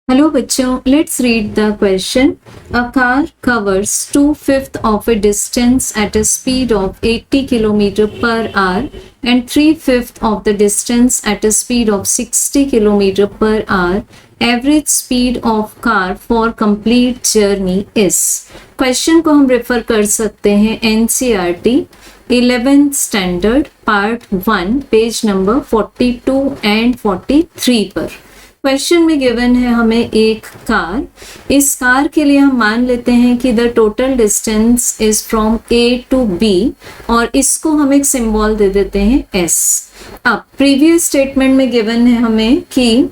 Hello बच्चों, let's read the question. A car covers 2/5 of a distance at a speed of 80 km per hour and 3/5 of the distance at a speed of 60 km per hour. Average speed of car for complete journey is. Question को हम refer कर सकते हैं NCERT 11th Standard Part 1 page number 42 and 43 पर. Question में given है हमें एक कार. इस कार के लिए हम मान लेते हैं कि the total distance is from A to B और इसको हम एक सिंबल दे देते हैं एस. अब प्रीवियस स्टेटमेंट में गिवन है हमें कि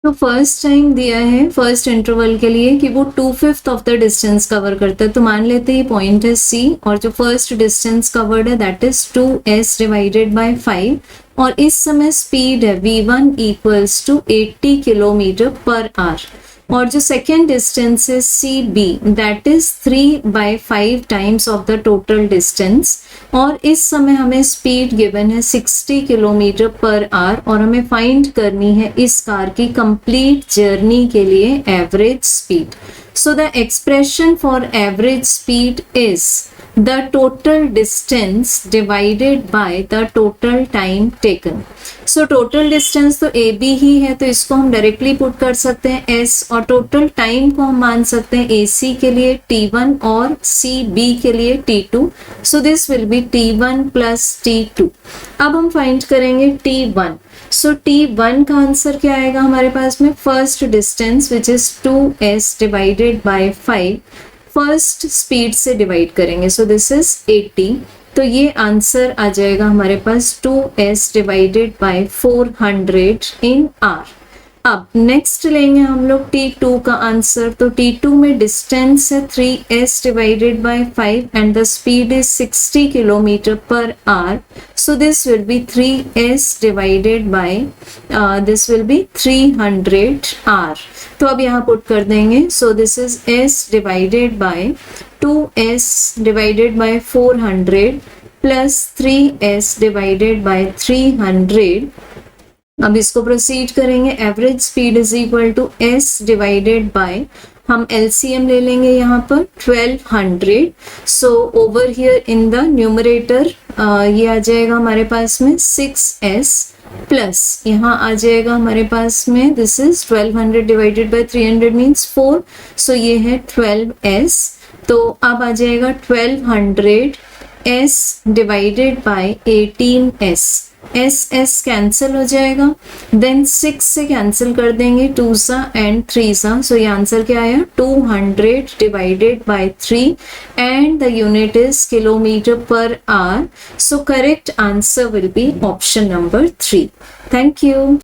तो फर्स्ट टाइम दिया है फर्स्ट इंटरवल के लिए कि वो 2/5 ऑफ द डिस्टेंस कवर करता है. तो मान लेते हैं पॉइंट है सी और जो फर्स्ट डिस्टेंस कवर्ड है that is 2s divided by 5 और इस समय स्पीड है v1 equals to 80 kilometre per hour और जो सेकेंड डिस्टेंस है C B that is 3/5 times of the total distance और इस समय हमें स्पीड गिवन है 60 किलोमीटर पर आवर और हमें फाइंड करनी है इस कार की कंप्लीट जर्नी के लिए average speed. So the expression for average speed is the total distance divided by the total time taken. So total distance तो AB ही है तो इसको हम डायरेक्टली पुट कर सकते हैं S और टोटल टाइम को हम मान सकते हैं AC के लिए T1 और CB के लिए T2. So this will be T1 plus T2. अब हम फाइंड करेंगे T1. So T1 का आंसर क्या आएगा हमारे पास में first distance which is 2s divided by 5 first speed से डिवाइड करेंगे. सो दिस इज 80 तो ये आंसर आ जाएगा हमारे पास 2s divided by 400 in hour. अब नेक्स्ट लेंगे हम लोग T2 का आंसर. तो T2 में डिस्टेंस है 3s divided by 5 and the speed is 60 kilometre per hour. So this will be 3s divided by this will be 300 hour. तो अब यहाँ पुट कर देंगे. So this is s divided by 2s divided by 400 plus 3s divided by 300. अब इसको proceed करेंगे. Average speed is equal to s divided by हम LCM ले लेंगे यहाँ पर 1200. So over here in the numerator ये आ जाएगा हमारे पास में 6s प्लस यहाँ आ जाएगा हमारे पास में this is 1200 divided by 300 means 4. सो ये है 12s. तो अब आ जाएगा 1200 s divided bye 18s. s cancel हो जाएगा. देन 6 से कैंसिल कर देंगे 2 सा एंड 3 सा. सो ये आंसर क्या आया 200 divided by 3 and the unit is kilometre per hour. So correct answer will be option number 3. Thank you.